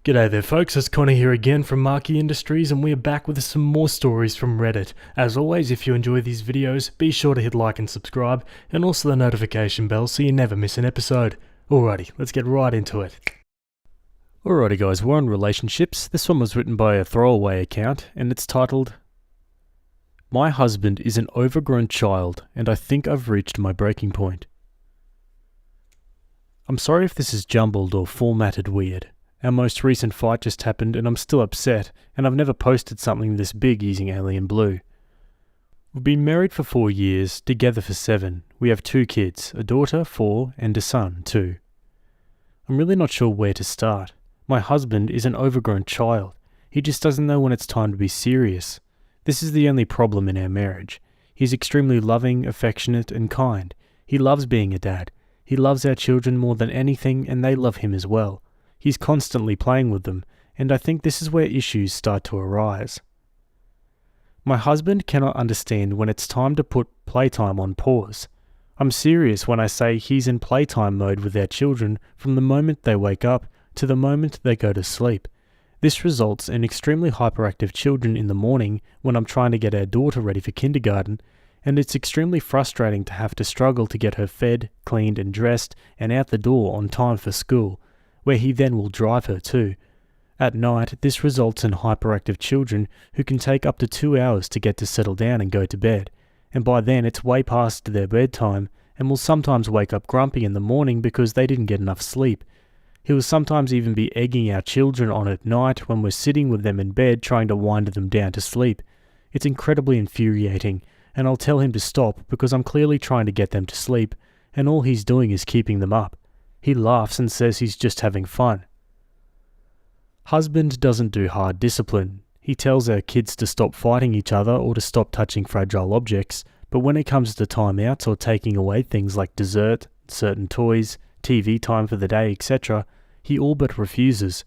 G'day there folks, it's Connor here again from Marquee Industries and we are back with some more stories from Reddit. As always, if you enjoy these videos, be sure to hit like and subscribe and also the notification bell so you never miss an episode. Alrighty, let's get right into it. Alrighty guys, we're on relationships. This one was written by a throwaway account and it's titled, "My husband is an overgrown child and I think I've reached my breaking point. I'm sorry if this is jumbled or formatted weird. Our most recent fight just happened and I'm still upset, and I've never posted something this big using Alien Blue. We've been married for 4 years, together for 7. We have 2 kids, a daughter, 4, and a son, 2. I'm really not sure where to start. My husband is an overgrown child. He just doesn't know when it's time to be serious. This is the only problem in our marriage. He's extremely loving, affectionate, and kind. He loves being a dad. He loves our children more than anything, and they love him as well. He's constantly playing with them, and I think this is where issues start to arise. My husband cannot understand when it's time to put playtime on pause. I'm serious when I say he's in playtime mode with our children from the moment they wake up to the moment they go to sleep. This results in extremely hyperactive children in the morning when I'm trying to get our daughter ready for kindergarten, and it's extremely frustrating to have to struggle to get her fed, cleaned and dressed and out the door on time for school, where he then will drive her to. At night, this results in hyperactive children who can take up to 2 hours to get to settle down and go to bed, and by then it's way past their bedtime and will sometimes wake up grumpy in the morning because they didn't get enough sleep. He will sometimes even be egging our children on at night when we're sitting with them in bed trying to wind them down to sleep. It's incredibly infuriating, and I'll tell him to stop because I'm clearly trying to get them to sleep, and all he's doing is keeping them up. He laughs and says he's just having fun. Husband doesn't do hard discipline. He tells our kids to stop fighting each other or to stop touching fragile objects, but when it comes to timeouts or taking away things like dessert, certain toys, TV time for the day, etc., he all but refuses.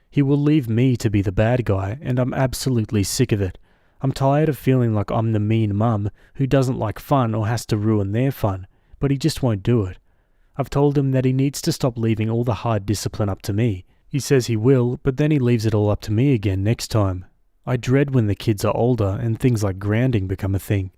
He will leave me to be the bad guy, and I'm absolutely sick of it. I'm tired of feeling like I'm the mean mum who doesn't like fun or has to ruin their fun, but he just won't do it. I've told him that he needs to stop leaving all the hard discipline up to me. He says he will, but then he leaves it all up to me again next time. I dread when the kids are older and things like grounding become a thing.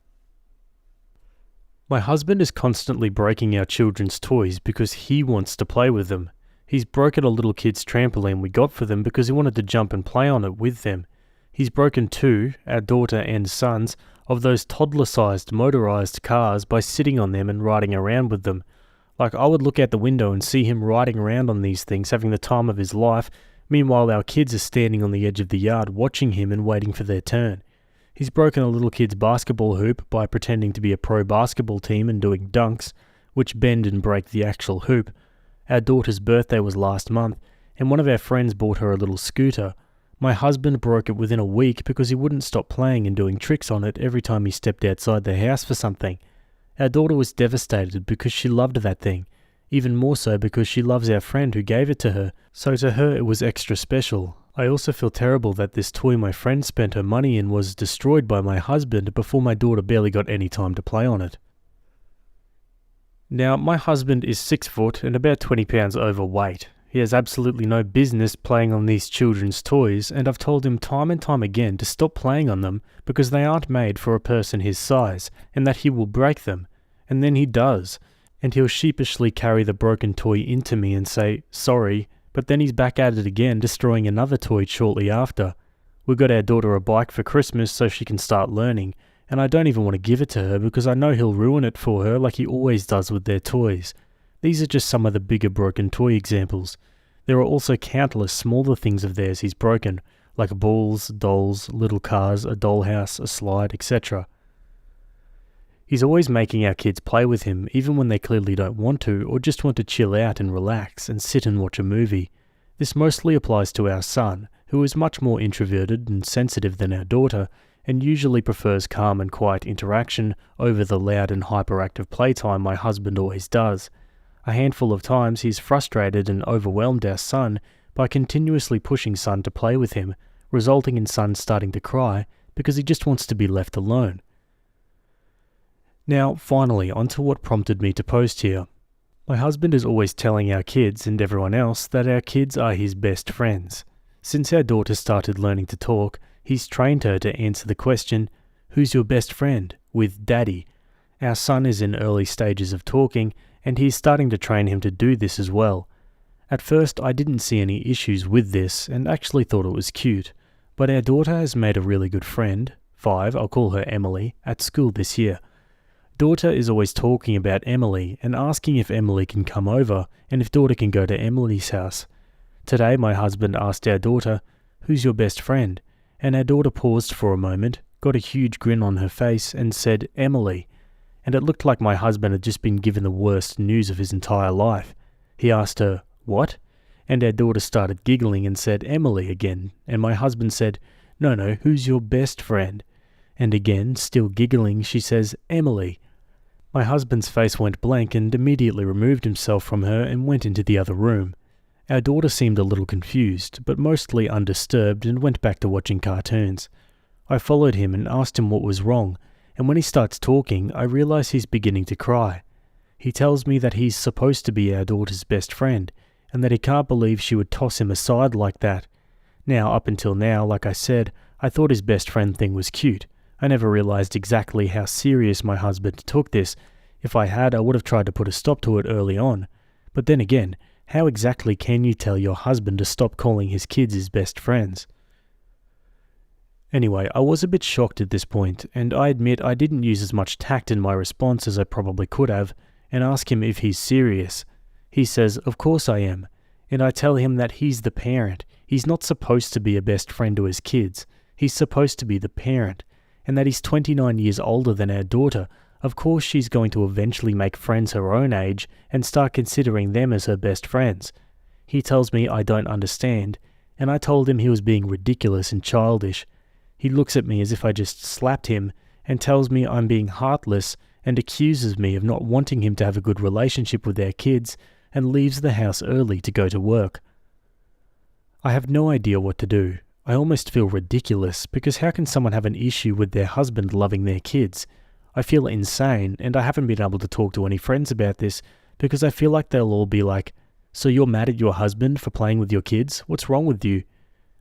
My husband is constantly breaking our children's toys because he wants to play with them. He's broken a little kid's trampoline we got for them because he wanted to jump and play on it with them. He's broken 2, our daughter and sons, of those toddler-sized motorized cars by sitting on them and riding around with them. Like, I would look out the window and see him riding around on these things, having the time of his life. Meanwhile, our kids are standing on the edge of the yard watching him and waiting for their turn. He's broken a little kid's basketball hoop by pretending to be a pro basketball team and doing dunks, which bend and break the actual hoop. Our daughter's birthday was last month, and one of our friends bought her a little scooter. My husband broke it within a week because he wouldn't stop playing and doing tricks on it every time he stepped outside the house for something. Our daughter was devastated because she loved that thing, even more so because she loves our friend who gave it to her, so to her it was extra special. I also feel terrible that this toy my friend spent her money in was destroyed by my husband before my daughter barely got any time to play on it. Now, my husband is 6 foot and about 20 pounds overweight. He has absolutely no business playing on these children's toys, and I've told him time and time again to stop playing on them because they aren't made for a person his size, and that he will break them. And then he does, and he'll sheepishly carry the broken toy into me and say, sorry, but then he's back at it again, destroying another toy shortly after. We got our daughter a bike for Christmas so she can start learning, and I don't even want to give it to her because I know he'll ruin it for her like he always does with their toys. These are just some of the bigger broken toy examples. There are also countless smaller things of theirs he's broken, like balls, dolls, little cars, a dollhouse, a slide, etc. He's always making our kids play with him, even when they clearly don't want to, or just want to chill out and relax and sit and watch a movie. This mostly applies to our son, who is much more introverted and sensitive than our daughter, and usually prefers calm and quiet interaction over the loud and hyperactive playtime my husband always does. A handful of times he's frustrated and overwhelmed our son by continuously pushing son to play with him, resulting in son starting to cry because he just wants to be left alone. Now, finally, onto what prompted me to post here. My husband is always telling our kids and everyone else that our kids are his best friends. Since our daughter started learning to talk, he's trained her to answer the question, "Who's your best friend?" with Daddy. Our son is in early stages of talking, and he's starting to train him to do this as well. At first, I didn't see any issues with this and actually thought it was cute, but our daughter has made a really good friend, 5, I'll call her Emily, at school this year. Daughter is always talking about Emily and asking if Emily can come over and if daughter can go to Emily's house. Today, my husband asked our daughter, "Who's your best friend?" And our daughter paused for a moment, got a huge grin on her face and said, "Emily." And it looked like my husband had just been given the worst news of his entire life. He asked her, "What?" And our daughter started giggling and said, "Emily" again. And my husband said, No, who's your best friend?" And again, still giggling, she says, "Emily." My husband's face went blank and immediately removed himself from her and went into the other room. Our daughter seemed a little confused, but mostly undisturbed, and went back to watching cartoons. I followed him and asked him what was wrong, and when he starts talking, I realize he's beginning to cry. He tells me that he's supposed to be our daughter's best friend, and that he can't believe she would toss him aside like that. Now, up until now, like I said, I thought his best friend thing was cute. I never realized exactly how serious my husband took this. If I had, I would have tried to put a stop to it early on. But then again, how exactly can you tell your husband to stop calling his kids his best friends? Anyway, I was a bit shocked at this point, and I admit I didn't use as much tact in my response as I probably could have, and ask him if he's serious. He says, "Of course I am," and I tell him that he's the parent. He's not supposed to be a best friend to his kids. He's supposed to be the parent, and that he's 29 years older than our daughter. Of course she's going to eventually make friends her own age and start considering them as her best friends. He tells me I don't understand, and I told him he was being ridiculous and childish. He looks at me as if I just slapped him and tells me I'm being heartless and accuses me of not wanting him to have a good relationship with their kids and leaves the house early to go to work. I have no idea what to do. I almost feel ridiculous because how can someone have an issue with their husband loving their kids? I feel insane, and I haven't been able to talk to any friends about this because I feel like they'll all be like, "So you're mad at your husband for playing with your kids? What's wrong with you?"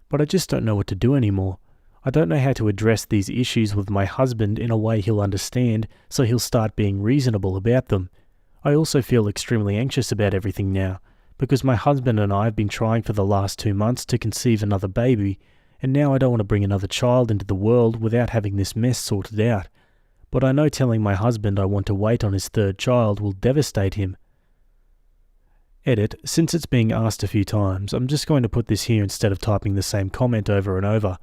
But I just don't know what to do anymore. I don't know how to address these issues with my husband in a way he'll understand, so he'll start being reasonable about them. I also feel extremely anxious about everything now, because my husband and I have been trying for the last 2 months to conceive another baby, and now I don't want to bring another child into the world without having this mess sorted out. But I know telling my husband I want to wait on his 3rd child will devastate him. Edit, since it's being asked a few times, I'm just going to put this here instead of typing the same comment over and over.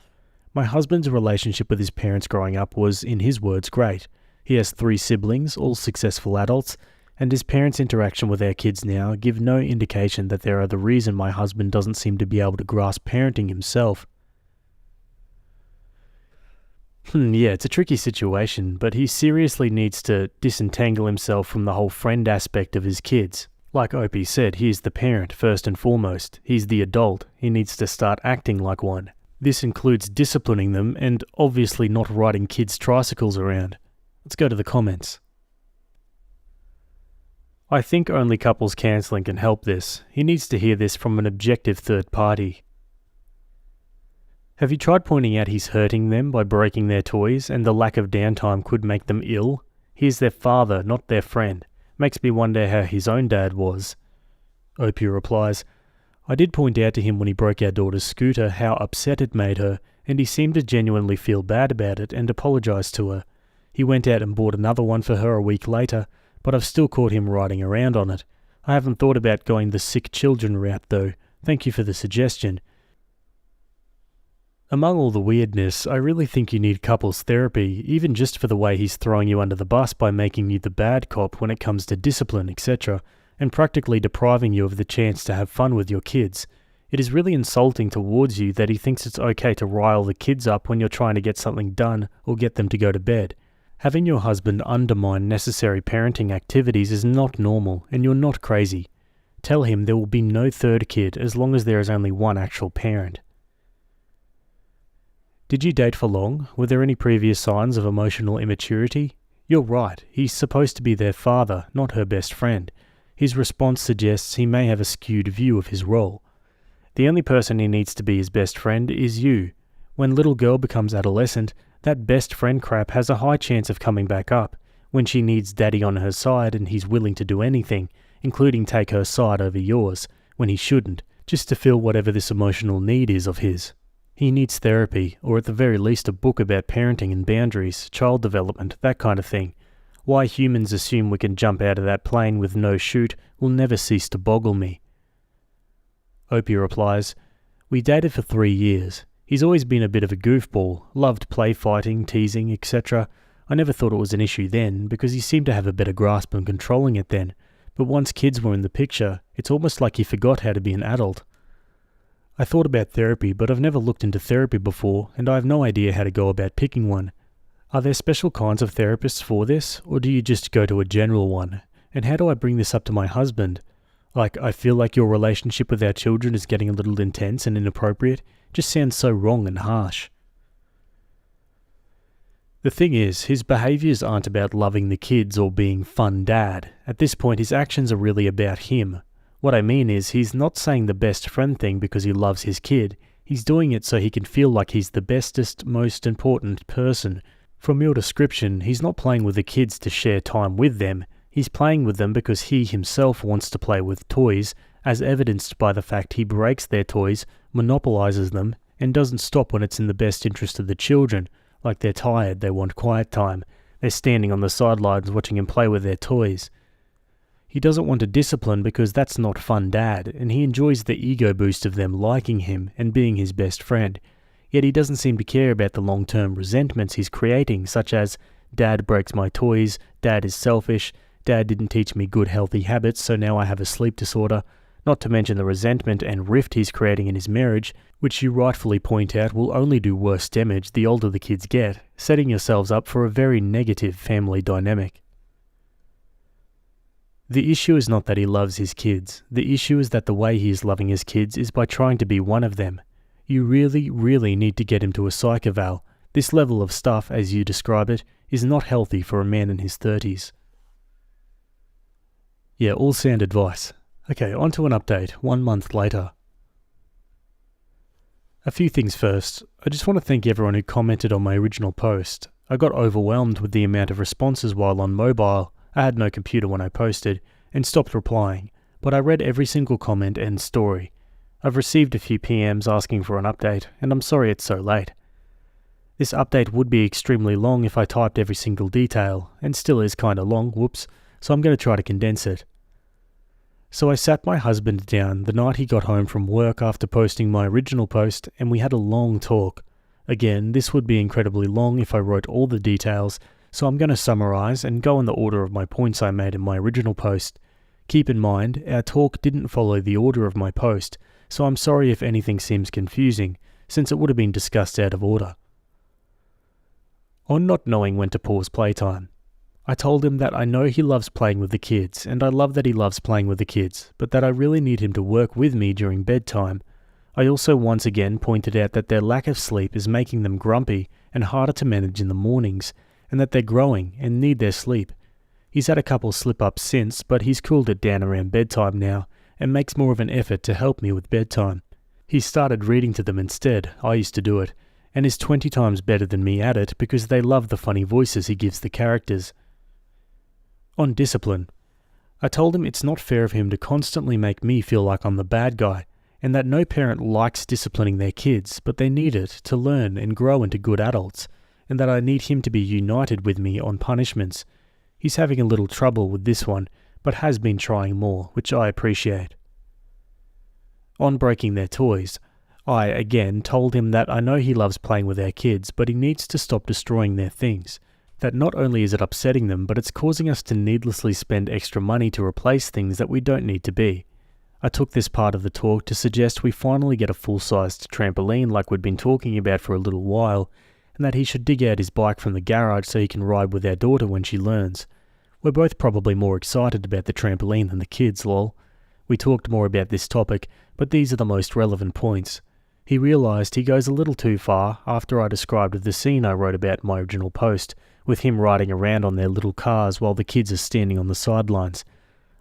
My husband's relationship with his parents growing up was, in his words, great. He has 3 siblings, all successful adults, and his parents' interaction with our kids now give no indication that they are the reason my husband doesn't seem to be able to grasp parenting himself. Yeah, it's a tricky situation, but he seriously needs to disentangle himself from the whole friend aspect of his kids. Like Opie said, he is the parent first and foremost. He's the adult. He needs to start acting like one. This includes disciplining them and obviously not riding kids' tricycles around. Let's go to the comments. I think only couples counselling can help this. He needs to hear this from an objective third party. Have you tried pointing out he's hurting them by breaking their toys and the lack of downtime could make them ill? He's their father, not their friend. Makes me wonder how his own dad was. Opie replies, I did point out to him when he broke our daughter's scooter how upset it made her, and he seemed to genuinely feel bad about it and apologised to her. He went out and bought another one for her a week later, but I've still caught him riding around on it. I haven't thought about going the sick children route though. Thank you for the suggestion. Among all the weirdness, I really think you need couples therapy, even just for the way he's throwing you under the bus by making you the bad cop when it comes to discipline, etc., and practically depriving you of the chance to have fun with your kids. It is really insulting towards you that he thinks it's okay to rile the kids up when you're trying to get something done or get them to go to bed. Having your husband undermine necessary parenting activities is not normal, and you're not crazy. Tell him there will be no third kid as long as there is only one actual parent. Did you date for long? Were there any previous signs of emotional immaturity? You're right, he's supposed to be their father, not her best friend. His response suggests he may have a skewed view of his role. The only person he needs to be his best friend is you. When little girl becomes adolescent, that best friend crap has a high chance of coming back up, when she needs daddy on her side and he's willing to do anything, including take her side over yours, when he shouldn't, just to fill whatever this emotional need is of his. He needs therapy, or at the very least a book about parenting and boundaries, child development, that kind of thing. Why humans assume we can jump out of that plane with no chute will never cease to boggle me. Opie replies, "We dated for 3 years. He's always been a bit of a goofball, loved play fighting, teasing, etc. I never thought it was an issue then, because he seemed to have a better grasp on controlling it then. But once kids were in the picture, it's almost like he forgot how to be an adult. I thought about therapy, but I've never looked into therapy before, and I have no idea how to go about picking one. Are there special kinds of therapists for this, or do you just go to a general one? And how do I bring this up to my husband? Like, I feel like your relationship with our children is getting a little intense and inappropriate. Just sounds so wrong and harsh." The thing is, his behaviours aren't about loving the kids or being fun dad. At this point, his actions are really about him. What I mean is, he's not saying the best friend thing because he loves his kid. He's doing it so he can feel like he's the bestest, most important person. From your description, he's not playing with the kids to share time with them. He's playing with them because he himself wants to play with toys, as evidenced by the fact he breaks their toys, monopolizes them, and doesn't stop when it's in the best interest of the children. Like they're tired, they want quiet time. They're standing on the sidelines watching him play with their toys. He doesn't want to discipline because that's not fun dad, and he enjoys the ego boost of them liking him and being his best friend. Yet he doesn't seem to care about the long-term resentments he's creating, such as, "Dad breaks my toys," "Dad is selfish," "Dad didn't teach me good healthy habits, so now I have a sleep disorder," not to mention the resentment and rift he's creating in his marriage, which you rightfully point out will only do worse damage the older the kids get, setting yourselves up for a very negative family dynamic. The issue is not that he loves his kids. The issue is that the way he is loving his kids is by trying to be one of them. You really, really need to get him to a psych eval. This level of stuff, as you describe it, is not healthy for a man in his 30s. Yeah, all sound advice. Okay, on to an update, 1 month later. A few things first. I just want to thank everyone who commented on my original post. I got overwhelmed with the amount of responses while on mobile. I had no computer when I posted, and stopped replying, but I read every single comment and story. I've received a few PMs asking for an update, and I'm sorry it's so late. This update would be extremely long if I typed every single detail, and still is kinda long, whoops, so I'm going to try to condense it. So I sat my husband down the night he got home from work after posting my original post, and we had a long talk. Again, this would be incredibly long if I wrote all the details, so I'm going to summarize and go in the order of my points I made in my original post. Keep in mind, our talk didn't follow the order of my post, so I'm sorry if anything seems confusing, since it would have been discussed out of order. On not knowing when to pause playtime, I told him that I know he loves playing with the kids, and I love that he loves playing with the kids, but that I really need him to work with me during bedtime. I also once again pointed out that their lack of sleep is making them grumpy and harder to manage in the mornings, and that they're growing and need their sleep. He's had a couple slip-ups since, but he's cooled it down around bedtime now, and makes more of an effort to help me with bedtime. He's started reading to them instead, I used to do it, and is 20 times better than me at it because they love the funny voices he gives the characters. On discipline, I told him it's not fair of him to constantly make me feel like I'm the bad guy, and that no parent likes disciplining their kids, but they need it to learn and grow into good adults, and that I need him to be united with me on punishments. He's having a little trouble with this one, but has been trying more, which I appreciate. On breaking their toys, I, again, told him that I know he loves playing with our kids, but he needs to stop destroying their things. That not only is it upsetting them, but it's causing us to needlessly spend extra money to replace things that we don't need to be. I took this part of the talk to suggest we finally get a full-sized trampoline like we'd been talking about for a little while, and that he should dig out his bike from the garage so he can ride with our daughter when she learns. We're both probably more excited about the trampoline than the kids, lol. We talked more about this topic, but these are the most relevant points. He realised he goes a little too far after I described the scene I wrote about in my original post, with him riding around on their little cars while the kids are standing on the sidelines.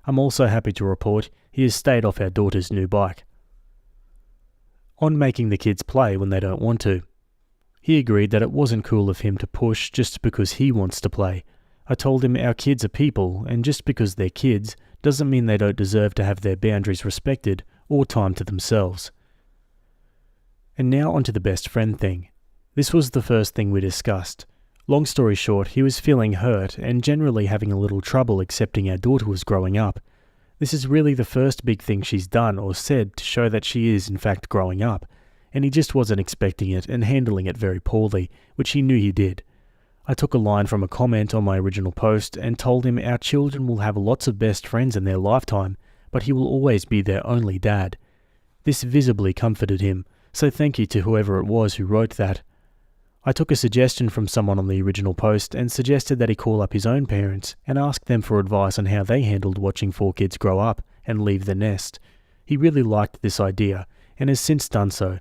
I'm also happy to report he has stayed off our daughter's new bike. on making the kids play when they don't want to. He agreed that it wasn't cool of him to push just because he wants to play. I told him our kids are people, and just because they're kids doesn't mean they don't deserve to have their boundaries respected or time to themselves. And now onto the best friend thing. This was the first thing we discussed. Long story short, he was feeling hurt and generally having a little trouble accepting our daughter was growing up. This is really the first big thing she's done or said to show that she is in fact growing up, and he just wasn't expecting it and handling it very poorly, which he knew he did. I took a line from a comment on my original post and told him our children will have lots of best friends in their lifetime, but he will always be their only dad. This visibly comforted him, so thank you to whoever it was who wrote that. I took a suggestion from someone on the original post and suggested that he call up his own parents and ask them for advice on how they handled watching 4 kids grow up and leave the nest. He really liked this idea and has since done so.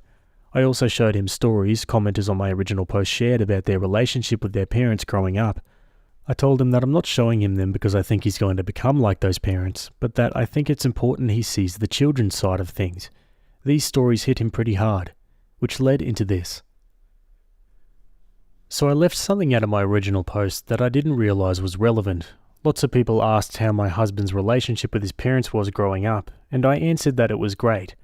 I also showed him stories commenters on my original post shared about their relationship with their parents growing up. I told him that I'm not showing him them because I think he's going to become like those parents, but that I think it's important he sees the children's side of things. These stories hit him pretty hard, which led into this. So I left something out of my original post that I didn't realise was relevant. Lots of people asked how my husband's relationship with his parents was growing up, and I answered that it was great.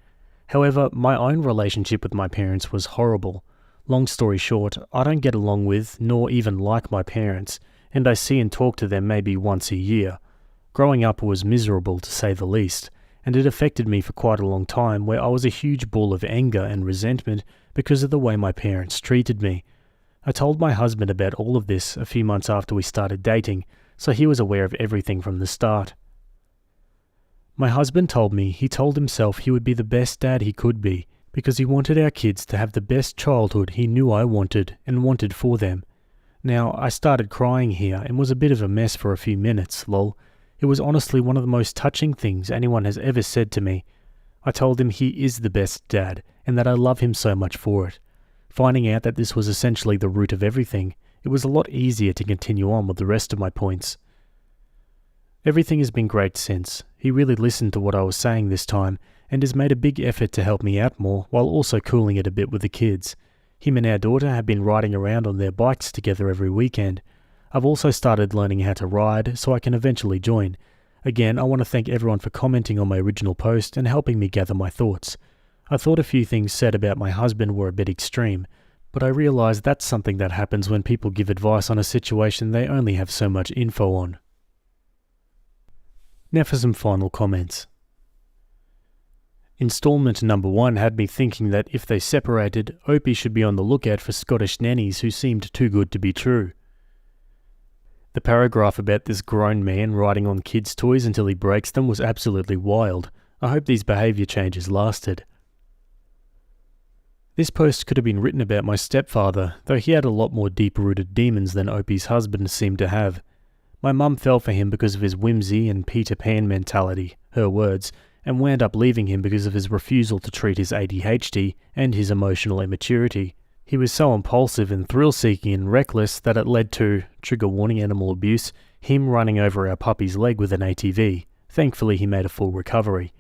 However, my own relationship with my parents was horrible. Long story short, I don't get along with, nor even like my parents, and I see and talk to them maybe once a year. Growing up was miserable to say the least, and it affected me for quite a long time where I was a huge ball of anger and resentment because of the way my parents treated me. I told my husband about all of this a few months after we started dating, so he was aware of everything from the start. My husband told me he told himself he would be the best dad he could be because he wanted our kids to have the best childhood he knew I wanted and wanted for them. Now, I started crying here and was a bit of a mess for a few minutes, lol. It was honestly one of the most touching things anyone has ever said to me. I told him he is the best dad and that I love him so much for it. Finding out that this was essentially the root of everything, it was a lot easier to continue on with the rest of my points. Everything has been great since. He really listened to what I was saying this time and has made a big effort to help me out more while also cooling it a bit with the kids. Him and our daughter have been riding around on their bikes together every weekend. I've also started learning how to ride so I can eventually join. Again, I want to thank everyone for commenting on my original post and helping me gather my thoughts. I thought a few things said about my husband were a bit extreme, but I realised that's something that happens when people give advice on a situation they only have so much info on. Now for some final comments. Installment number 1 had me thinking that if they separated, Opie should be on the lookout for Scottish nannies who seemed too good to be true. The paragraph about this grown man riding on kids' toys until he breaks them was absolutely wild. I hope these behaviour changes lasted. This post could have been written about my stepfather, though he had a lot more deep-rooted demons than Opie's husband seemed to have. My mum fell for him because of his whimsy and Peter Pan mentality, her words, and wound up leaving him because of his refusal to treat his ADHD and his emotional immaturity. He was so impulsive and thrill-seeking and reckless that it led to, trigger warning animal abuse, him running over our puppy's leg with an ATV. Thankfully he made a full recovery.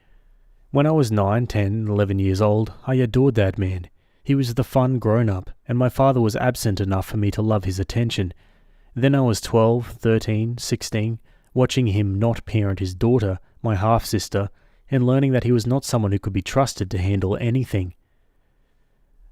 When I was 9, 10, 11 years old, I adored that man. He was the fun grown-up, and my father was absent enough for me to love his attention. Then I was 12, 13, 16, watching him not parent his daughter, my half-sister, and learning that he was not someone who could be trusted to handle anything.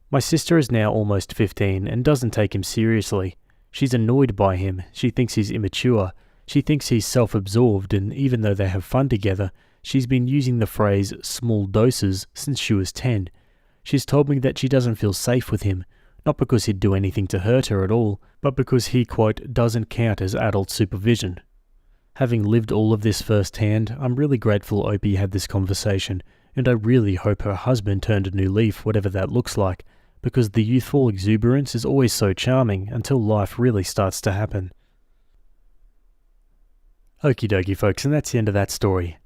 My sister is now almost 15 and doesn't take him seriously. She's annoyed by him, she thinks he's immature, she thinks he's self-absorbed, and even though they have fun together, she's been using the phrase small doses since she was 10. She's told me that she doesn't feel safe with him, not because he'd do anything to hurt her at all, but because he, quote, doesn't count as adult supervision. Having lived all of this firsthand, I'm really grateful Opie had this conversation, and I really hope her husband turned a new leaf, whatever that looks like, because the youthful exuberance is always so charming until life really starts to happen. Okie dokie folks, and that's the end of that story.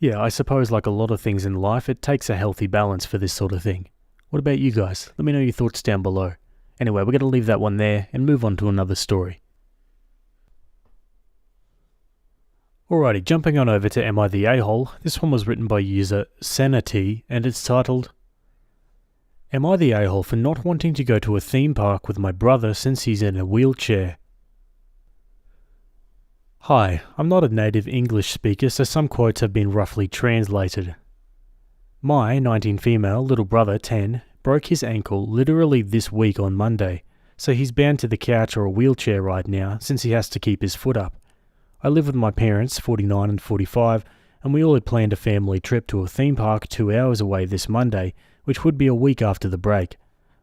Yeah, I suppose like a lot of things in life, it takes a healthy balance for this sort of thing. What about you guys? Let me know your thoughts down below. Anyway, we're going to leave that one there and move on to another story. Alrighty, jumping on over to Am I the A-Hole? This one was written by user Sanity and it's titled Am I the a-hole for not wanting to go to a theme park with my brother since he's in a wheelchair? Hi, I'm not a native English speaker, so some quotes have been roughly translated. My 19 female little brother, 10, broke his ankle literally this week on Monday, so he's bound to the couch or a wheelchair right now since he has to keep his foot up. I live with my parents, 49 and 45, and we all had planned a family trip to a theme park 2 hours away this Monday, which would be a week after the break.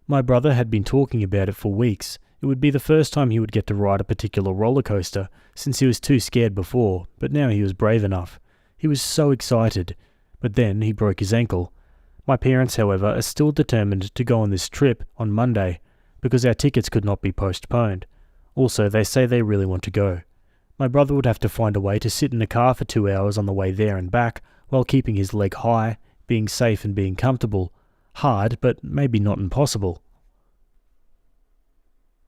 My brother had been talking about it for weeks. It would be the first time he would get to ride a particular roller coaster, since he was too scared before, but now he was brave enough. He was so excited, but then he broke his ankle. My parents, however, are still determined to go on this trip on Monday, because our tickets could not be postponed. Also, they say they really want to go. My brother would have to find a way to sit in a car for 2 hours on the way there and back, while keeping his leg high, being safe and being comfortable. Hard, but maybe not impossible.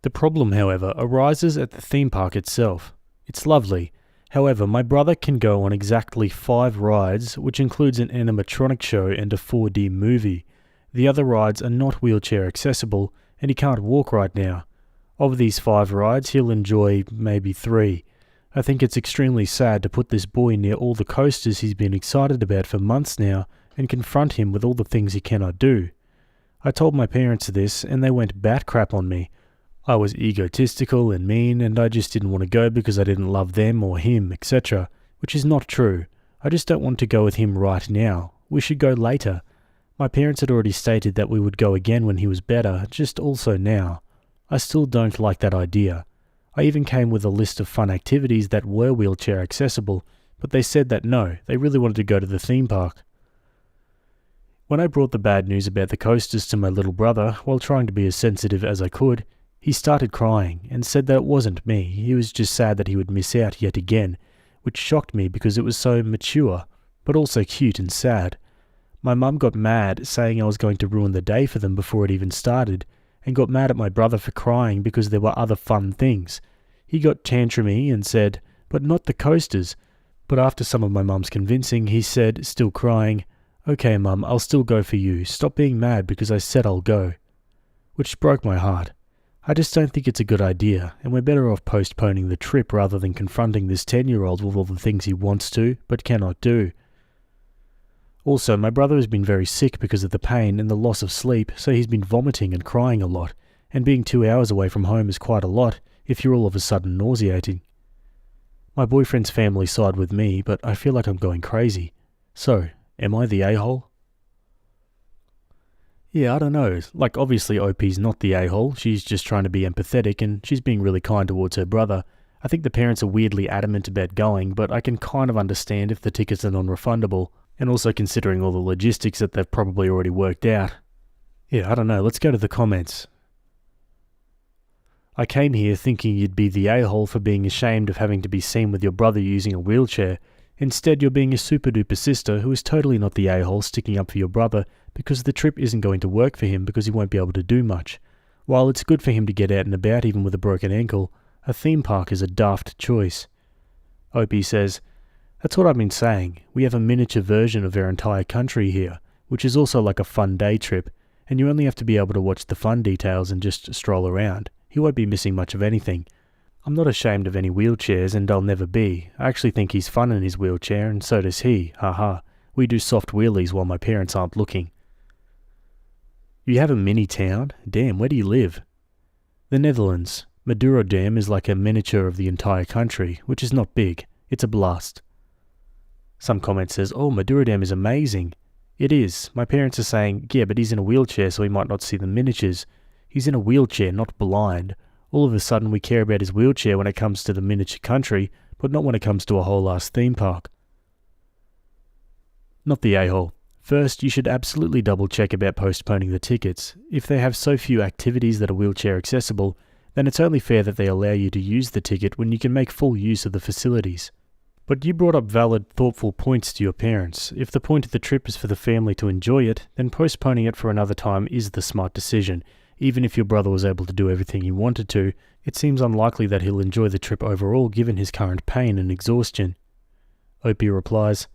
The problem, however, arises at the theme park itself. It's lovely. However, my brother can go on exactly 5 rides, which includes an animatronic show and a 4D movie. The other rides are not wheelchair accessible, and he can't walk right now. Of these 5 rides, he'll enjoy maybe 3. I think it's extremely sad to put this boy near all the coasters he's been excited about for months now, and confront him with all the things he cannot do. I told my parents this, and they went bat crap on me. I was egotistical and mean, and I just didn't want to go because I didn't love them or him, etc., which is not true. I just don't want to go with him right now. We should go later. My parents had already stated that we would go again when he was better, just also now. I still don't like that idea. I even came with a list of fun activities that were wheelchair accessible, but they said that no, they really wanted to go to the theme park. When I brought the bad news about the coasters to my little brother, while trying to be as sensitive as I could, he started crying and said that it wasn't me. He was just sad that he would miss out yet again, which shocked me because it was so mature, but also cute and sad. My mum got mad, saying I was going to ruin the day for them before it even started, and got mad at my brother for crying because there were other fun things. He got tantrumy and said, "But not the coasters." But after some of my mum's convincing, he said, still crying, "Okay, Mum, I'll still go for you. Stop being mad because I said I'll go." Which broke my heart. I just don't think it's a good idea, and we're better off postponing the trip rather than confronting this 10-year-old with all the things he wants to, but cannot do. Also, my brother has been very sick because of the pain and the loss of sleep, so he's been vomiting and crying a lot, and being 2 hours away from home is quite a lot if you're all of a sudden nauseating. My boyfriend's family side with me, but I feel like I'm going crazy. So, am I the a-hole? Yeah, I don't know. Like, obviously OP's not the a-hole. She's just trying to be empathetic, and she's being really kind towards her brother. I think the parents are weirdly adamant about going, but I can kind of understand if the tickets are non-refundable, and also considering all the logistics that they've probably already worked out. Yeah, I don't know. Let's go to the comments. I came here thinking you'd be the a-hole for being ashamed of having to be seen with your brother using a wheelchair. Instead, you're being a super-duper sister who is totally not the a-hole sticking up for your brother because the trip isn't going to work for him because he won't be able to do much. While it's good for him to get out and about even with a broken ankle, a theme park is a daft choice. Opie says, "That's what I've been saying. We have a miniature version of our entire country here, which is also like a fun day trip, and you only have to be able to watch the fun details and just stroll around. He won't be missing much of anything. I'm not ashamed of any wheelchairs, and I'll never be. I actually think he's fun in his wheelchair, and so does he. Haha. We do soft wheelies while my parents aren't looking." You have a mini town? Damn, where do you live? The Netherlands. Madurodam is like a miniature of the entire country, which is not big. It's a blast. Some comment says, "Oh, Madurodam is amazing." It is. My parents are saying, "Yeah, but he's in a wheelchair, so he might not see the miniatures." He's in a wheelchair, not blind. All of a sudden we care about his wheelchair when it comes to the miniature country, but not when it comes to a whole-ass theme park. Not the a-hole. First, you should absolutely double-check about postponing the tickets. If they have so few activities that are wheelchair accessible, then it's only fair that they allow you to use the ticket when you can make full use of the facilities. But you brought up valid, thoughtful points to your parents. If the point of the trip is for the family to enjoy it, then postponing it for another time is the smart decision. Even if your brother was able to do everything he wanted to, it seems unlikely that he'll enjoy the trip overall given his current pain and exhaustion. Opie replies,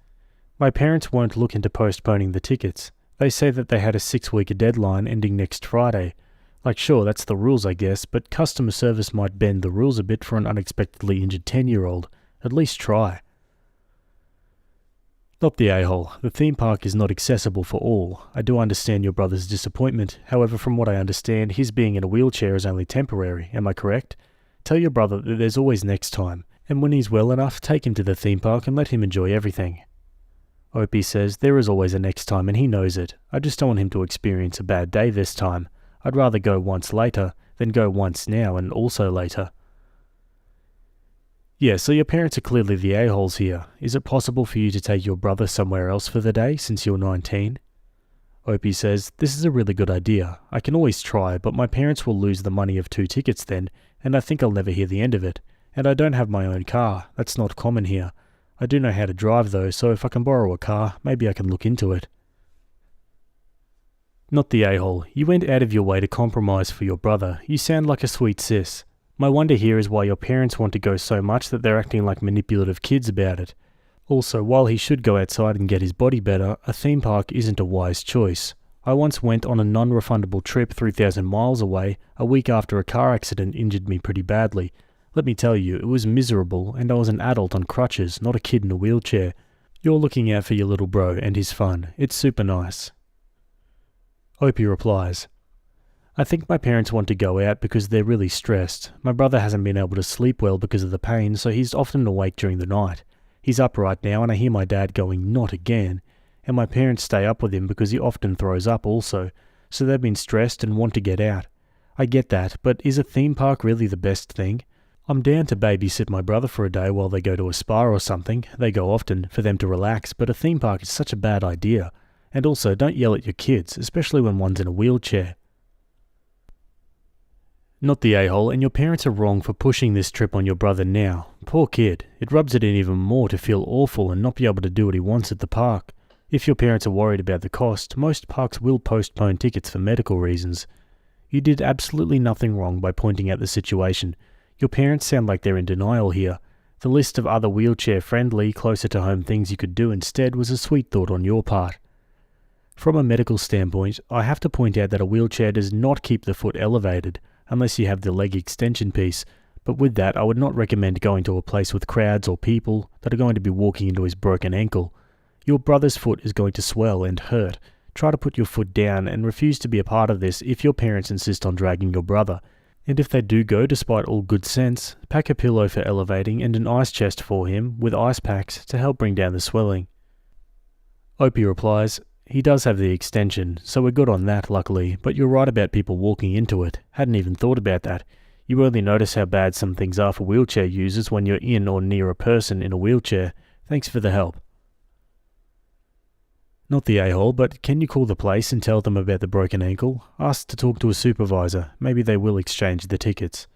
"My parents won't look into postponing the tickets. They say that they had a 6-week deadline ending next Friday. Like, sure, that's the rules, I guess, but customer service might bend the rules a bit for an unexpectedly injured 10-year-old. At least try. Not the a-hole. The theme park is not accessible for all. I do understand your brother's disappointment. However, from what I understand, his being in a wheelchair is only temporary. Am I correct? Tell your brother that there's always next time. And when he's well enough, take him to the theme park and let him enjoy everything. Opie says there is always a next time and he knows it. I just don't want him to experience a bad day this time. I'd rather go once later than go once now and also later. Yeah, so your parents are clearly the a-holes here. Is it possible for you to take your brother somewhere else for the day since you're 19? Opie says, this is a really good idea. I can always try, but my parents will lose the money of 2 tickets then, and I think I'll never hear the end of it. And I don't have my own car. That's not common here. I do know how to drive though, so if I can borrow a car, maybe I can look into it. Not the a-hole. You went out of your way to compromise for your brother. You sound like a sweet sis. My wonder here is why your parents want to go so much that they're acting like manipulative kids about it. Also, while he should go outside and get his body better, a theme park isn't a wise choice. I once went on a non-refundable trip 3,000 miles away a week after a car accident injured me pretty badly. Let me tell you, it was miserable, and I was an adult on crutches, not a kid in a wheelchair. You're looking out for your little bro and his fun. It's super nice. Opie replies, I think my parents want to go out because they're really stressed. My brother hasn't been able to sleep well because of the pain, so he's often awake during the night. He's up right now and I hear my dad going, not again. And my parents stay up with him because he often throws up also, so they've been stressed and want to get out. I get that, but is a theme park really the best thing? I'm down to babysit my brother for a day while they go to a spa or something. They go often, for them to relax, but a theme park is such a bad idea. And also, don't yell at your kids, especially when one's in a wheelchair. Not the a-hole, and your parents are wrong for pushing this trip on your brother now. Poor kid. It rubs it in even more to feel awful and not be able to do what he wants at the park. If your parents are worried about the cost, most parks will postpone tickets for medical reasons. You did absolutely nothing wrong by pointing out the situation. Your parents sound like they're in denial here. The list of other wheelchair-friendly, closer-to-home things you could do instead was a sweet thought on your part. From a medical standpoint, I have to point out that a wheelchair does not keep the foot elevated, unless you have the leg extension piece, but with that I would not recommend going to a place with crowds or people that are going to be walking into his broken ankle. Your brother's foot is going to swell and hurt. Try to put your foot down and refuse to be a part of this if your parents insist on dragging your brother. And if they do go despite all good sense, pack a pillow for elevating and an ice chest for him with ice packs to help bring down the swelling. Opie replies, he does have the extension, so we're good on that luckily, but you're right about people walking into it. Hadn't even thought about that. You only notice how bad some things are for wheelchair users when you're in or near a person in a wheelchair. Thanks for the help. Not the a-hole, but can you call the place and tell them about the broken ankle? Ask to talk to a supervisor. Maybe they will exchange the tickets.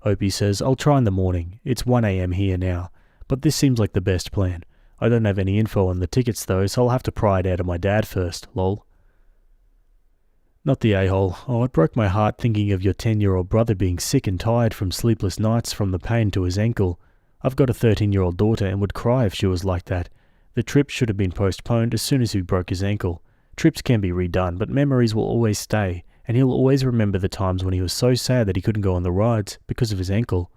Opie says, I'll try in the morning. It's 1 a.m. here now, but this seems like the best plan. I don't have any info on the tickets though, so I'll have to pry it out of my dad first, lol. Not the a-hole. Oh, it broke my heart thinking of your 10-year-old brother being sick and tired from sleepless nights from the pain to his ankle. I've got a 13-year-old daughter and would cry if she was like that. The trip should have been postponed as soon as he broke his ankle. Trips can be redone, but memories will always stay, and he'll always remember the times when he was so sad that he couldn't go on the rides because of his ankle.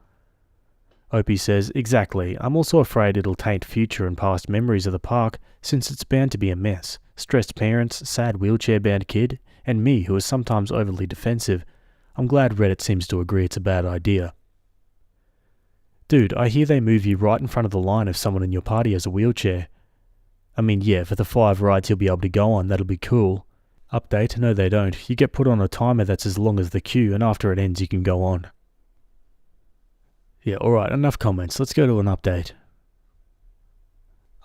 Opie says, exactly. I'm also afraid it'll taint future and past memories of the park, since it's bound to be a mess. Stressed parents, sad wheelchair-bound kid, and me who is sometimes overly defensive. I'm glad Reddit seems to agree it's a bad idea. Dude, I hear they move you right in front of the line if someone in your party has a wheelchair. I mean, yeah, for the 5 rides he'll be able to go on, that'll be cool. Update, no they don't. You get put on a timer that's as long as the queue, and after it ends you can go on. Yeah, alright, enough comments. Let's go to an update.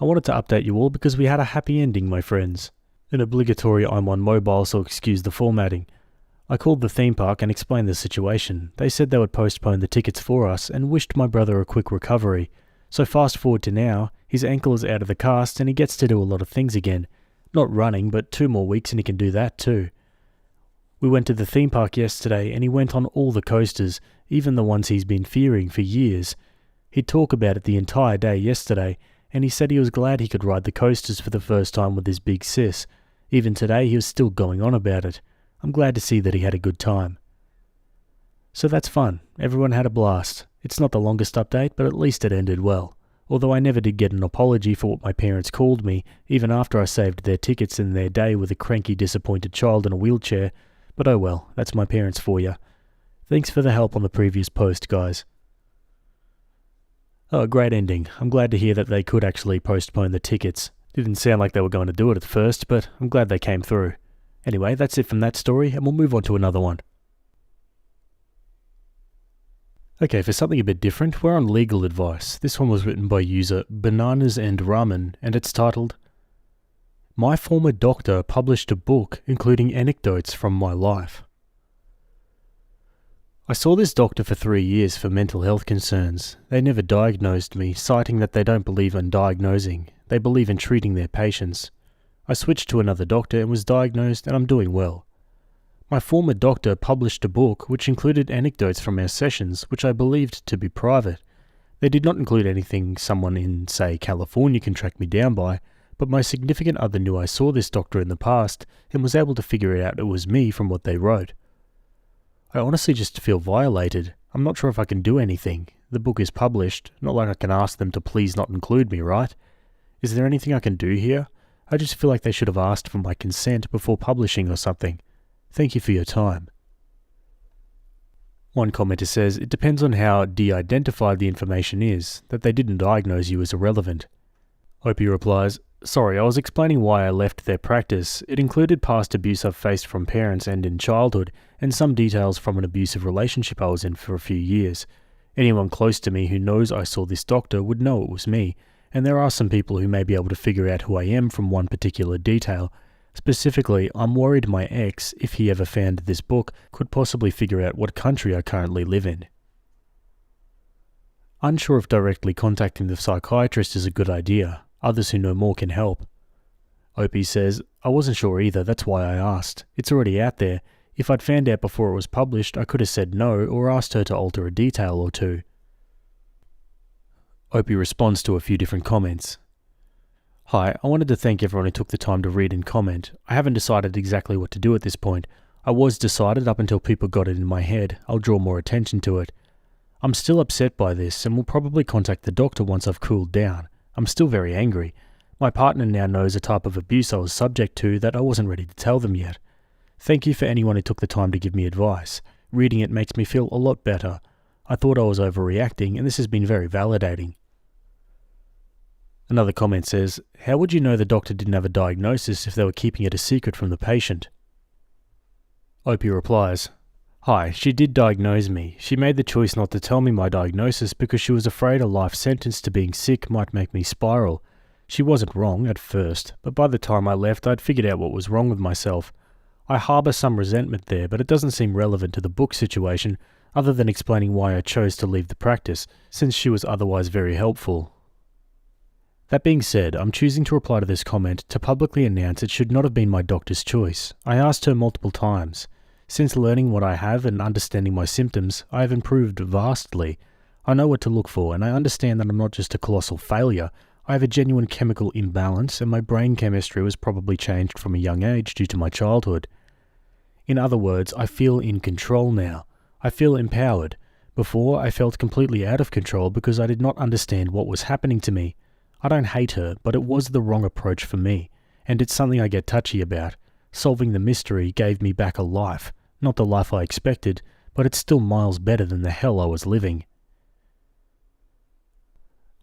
I wanted to update you all because we had a happy ending, my friends. An obligatory I'm on mobile, so excuse the formatting. I called the theme park and explained the situation. They said they would postpone the tickets for us and wished my brother a quick recovery. So fast forward to now, his ankle is out of the cast and he gets to do a lot of things again. Not running, but 2 more weeks and he can do that too. We went to the theme park yesterday and he went on all the coasters, even the ones he's been fearing for years. He'd talk about it the entire day yesterday, and he said he was glad he could ride the coasters for the first time with his big sis. Even today he was still going on about it. I'm glad to see that he had a good time. So that's fun. Everyone had a blast. It's not the longest update, but at least it ended well. Although I never did get an apology for what my parents called me, even after I saved their tickets in their day with a cranky, disappointed child in a wheelchair. But oh well, that's my parents for you. Thanks for the help on the previous post, guys. Oh, great ending. I'm glad to hear that they could actually postpone the tickets. Didn't sound like they were going to do it at first, but I'm glad they came through. Anyway, that's it from that story, and we'll move on to another one. Okay, for something a bit different, we're on legal advice. This one was written by user Bananas and Ramen, and it's titled, My former doctor published a book including anecdotes from my life. I saw this doctor for 3 years for mental health concerns. They never diagnosed me, citing that they don't believe in diagnosing. They believe in treating their patients. I switched to another doctor and was diagnosed, and I'm doing well. My former doctor published a book which included anecdotes from our sessions, which I believed to be private. They did not include anything someone in, say, California can track me down by, but my significant other knew I saw this doctor in the past and was able to figure out it was me from what they wrote. I honestly just feel violated. I'm not sure if I can do anything. The book is published, not like I can ask them to please not include me, right? Is there anything I can do here? I just feel like they should have asked for my consent before publishing or something. Thank you for your time. One commenter says, it depends on how de-identified the information is, that they didn't diagnose you as irrelevant. Opie replies, sorry, I was explaining why I left their practice. It included past abuse I've faced from parents and in childhood, and some details from an abusive relationship I was in for a few years. Anyone close to me who knows I saw this doctor would know it was me, and there are some people who may be able to figure out who I am from one particular detail. Specifically, I'm worried my ex, if he ever found this book, could possibly figure out what country I currently live in. Unsure if directly contacting the psychiatrist is a good idea. Others who know more can help. Opie says, I wasn't sure either, that's why I asked. It's already out there. If I'd found out before it was published, I could have said no or asked her to alter a detail or two. Opie responds to a few different comments. Hi, I wanted to thank everyone who took the time to read and comment. I haven't decided exactly what to do at this point. I was decided up until people got it in my head. I'll draw more attention to it. I'm still upset by this and will probably contact the doctor once I've cooled down. I'm still very angry. My partner now knows a type of abuse I was subject to that I wasn't ready to tell them yet. Thank you for anyone who took the time to give me advice. Reading it makes me feel a lot better. I thought I was overreacting and this has been very validating. Another comment says, how would you know the doctor didn't have a diagnosis if they were keeping it a secret from the patient? Opie replies, hi, she did diagnose me. She made the choice not to tell me my diagnosis because she was afraid a life sentence to being sick might make me spiral. She wasn't wrong at first, but by the time I left I'd figured out what was wrong with myself. I harbour some resentment there, but it doesn't seem relevant to the book situation other than explaining why I chose to leave the practice, since she was otherwise very helpful. That being said, I'm choosing to reply to this comment to publicly announce it should not have been my doctor's choice. I asked her multiple times. Since learning what I have and understanding my symptoms, I have improved vastly. I know what to look for, and I understand that I'm not just a colossal failure. I have a genuine chemical imbalance, and my brain chemistry was probably changed from a young age due to my childhood. In other words, I feel in control now. I feel empowered. Before, I felt completely out of control because I did not understand what was happening to me. I don't hate her, but it was the wrong approach for me, and it's something I get touchy about. Solving the mystery gave me back a life, not the life I expected, but it's still miles better than the hell I was living.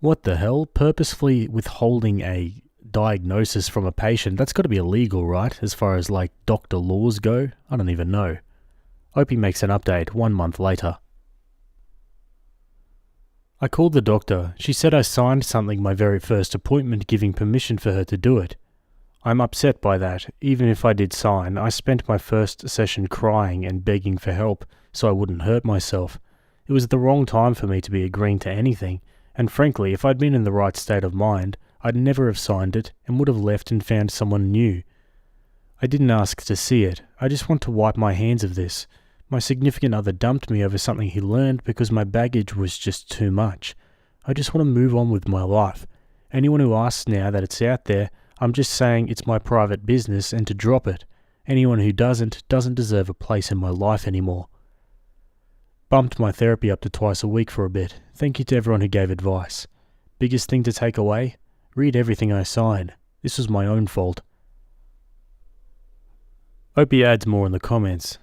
What the hell? Purposefully withholding a diagnosis from a patient? That's got to be illegal, right? As far as like doctor laws go? I don't even know. Opie makes an update 1 month later. I called the doctor. She said I signed something my very first appointment giving permission for her to do it. I'm upset by that. Even if I did sign, I spent my first session crying and begging for help so I wouldn't hurt myself. It was the wrong time for me to be agreeing to anything, and frankly, if I'd been in the right state of mind, I'd never have signed it and would have left and found someone new. I didn't ask to see it. I just want to wipe my hands of this. My significant other dumped me over something he learned because my baggage was just too much. I just want to move on with my life. Anyone who asks now that it's out there, I'm just saying it's my private business and to drop it. Anyone who doesn't deserve a place in my life anymore. Bumped my therapy up to twice a week for a bit. Thank you to everyone who gave advice. Biggest thing to take away? Read everything I sign. This was my own fault. Opie adds more in the comments.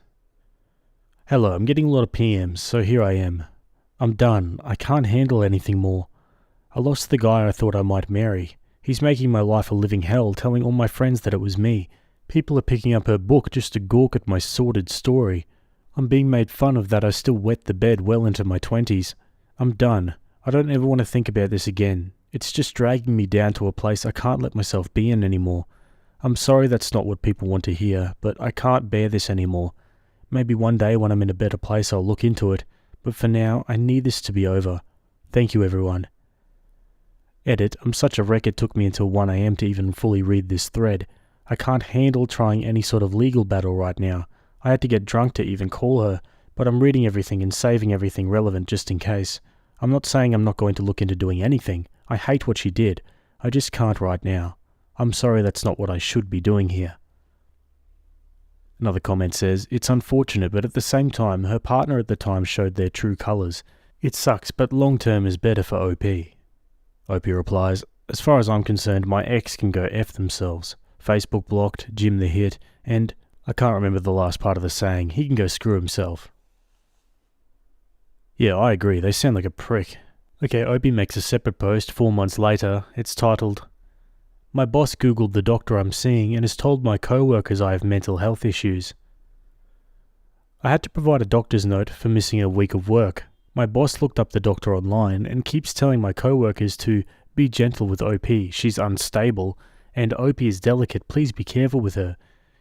Hello, I'm getting a lot of PMs, so here I am. I'm done. I can't handle anything more. I lost the guy I thought I might marry. He's making my life a living hell, telling all my friends that it was me. People are picking up her book just to gawk at my sordid story. I'm being made fun of that I still wet the bed well into my 20s. I'm done. I don't ever want to think about this again. It's just dragging me down to a place I can't let myself be in anymore. I'm sorry that's not what people want to hear, but I can't bear this anymore. Maybe one day when I'm in a better place I'll look into it, but for now I need this to be over. Thank you everyone. Edit, I'm such a wreck it took me until 1 AM to even fully read this thread. I can't handle trying any sort of legal battle right now. I had to get drunk to even call her, but I'm reading everything and saving everything relevant just in case. I'm not saying I'm not going to look into doing anything. I hate what she did. I just can't right now. I'm sorry that's not what I should be doing here. Another comment says, it's unfortunate, but at the same time, her partner at the time showed their true colours. It sucks, but long term is better for OP. OP replies, as far as I'm concerned, my ex can go F themselves. Facebook blocked, Jim the hit, and I can't remember the last part of the saying, he can go screw himself. Yeah, I agree, they sound like a prick. Okay, Opie makes a separate post 4 months later. It's titled, my boss googled the doctor I'm seeing and has told my co-workers I have mental health issues. I had to provide a doctor's note for missing a week of work. My boss looked up the doctor online and keeps telling my co-workers to be gentle with OP, she's unstable, and OP is delicate, please be careful with her.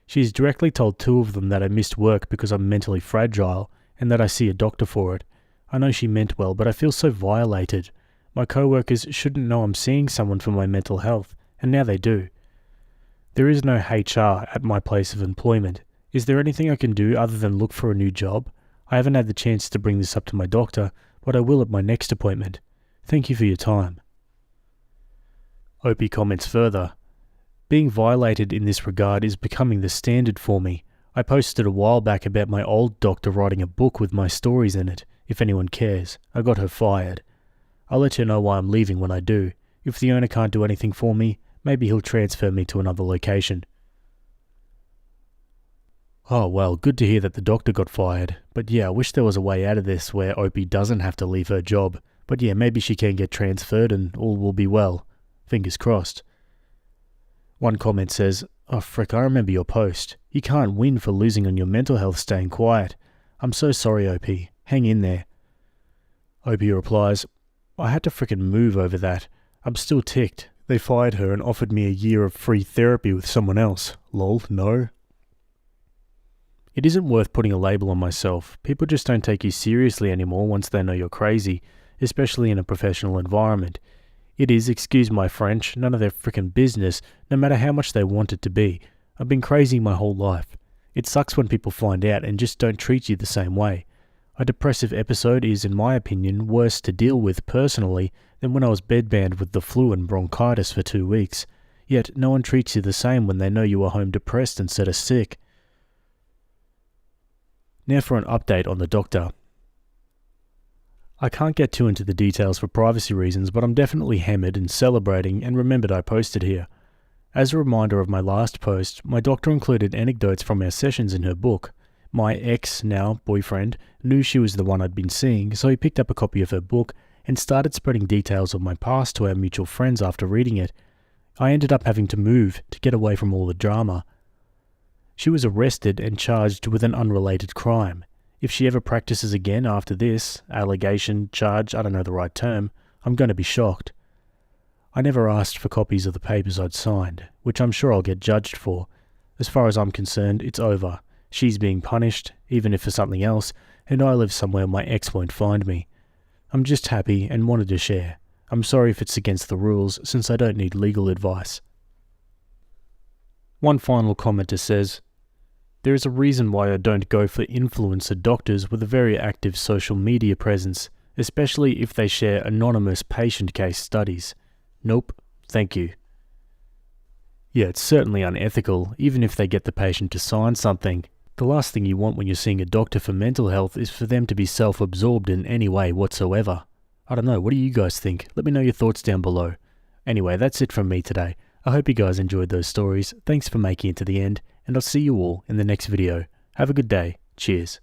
She's directly told 2 of them that I missed work because I'm mentally fragile and that I see a doctor for it. I know she meant well, but I feel so violated. My co-workers shouldn't know I'm seeing someone for my mental health, and now they do. There is no HR at my place of employment. Is there anything I can do other than look for a new job? I haven't had the chance to bring this up to my doctor, but I will at my next appointment. Thank you for your time. Opie comments further. Being violated in this regard is becoming the standard for me. I posted a while back about my old doctor writing a book with my stories in it. If anyone cares, I got her fired. I'll let you know why I'm leaving when I do. If the owner can't do anything for me, maybe he'll transfer me to another location. Oh well, good to hear that the doctor got fired. But yeah, I wish there was a way out of this where Opie doesn't have to leave her job. But yeah, maybe she can get transferred and all will be well. Fingers crossed. One comment says, oh frick, I remember your post. You can't win for losing on your mental health staying quiet. I'm so sorry, OP. Hang in there. OP replies, I had to frickin' move over that. I'm still ticked. They fired her and offered me a year of free therapy with someone else. Lol, no. It isn't worth putting a label on myself. People just don't take you seriously anymore once they know you're crazy, especially in a professional environment. It is, excuse my French, none of their frickin' business, no matter how much they want it to be. I've been crazy my whole life. It sucks when people find out and just don't treat you the same way. A depressive episode is, in my opinion, worse to deal with personally than when I was bedbound with the flu and bronchitis for 2 weeks. Yet no one treats you the same when they know you are home depressed instead of sick. Now for an update on the doctor. I can't get too into the details for privacy reasons, but I'm definitely hammered and celebrating and remembered I posted here. As a reminder of my last post, my doctor included anecdotes from our sessions in her book. My ex, now boyfriend, knew she was the one I'd been seeing, so he picked up a copy of her book and started spreading details of my past to our mutual friends after reading it. I ended up having to move to get away from all the drama. She was arrested and charged with an unrelated crime. If she ever practices again after this, allegation, charge, I don't know the right term, I'm going to be shocked. I never asked for copies of the papers I'd signed, which I'm sure I'll get judged for. As far as I'm concerned, it's over. She's being punished, even if for something else, and I live somewhere my ex won't find me. I'm just happy and wanted to share. I'm sorry if it's against the rules, since I don't need legal advice. One final commenter says, there is a reason why I don't go for influencer doctors with a very active social media presence, especially if they share anonymous patient case studies. Nope, thank you. Yeah, it's certainly unethical, even if they get the patient to sign something. The last thing you want when you're seeing a doctor for mental health is for them to be self-absorbed in any way whatsoever. I don't know, what do you guys think? Let me know your thoughts down below. Anyway, that's it from me today. I hope you guys enjoyed those stories. Thanks for making it to the end, and I'll see you all in the next video. Have a good day. Cheers.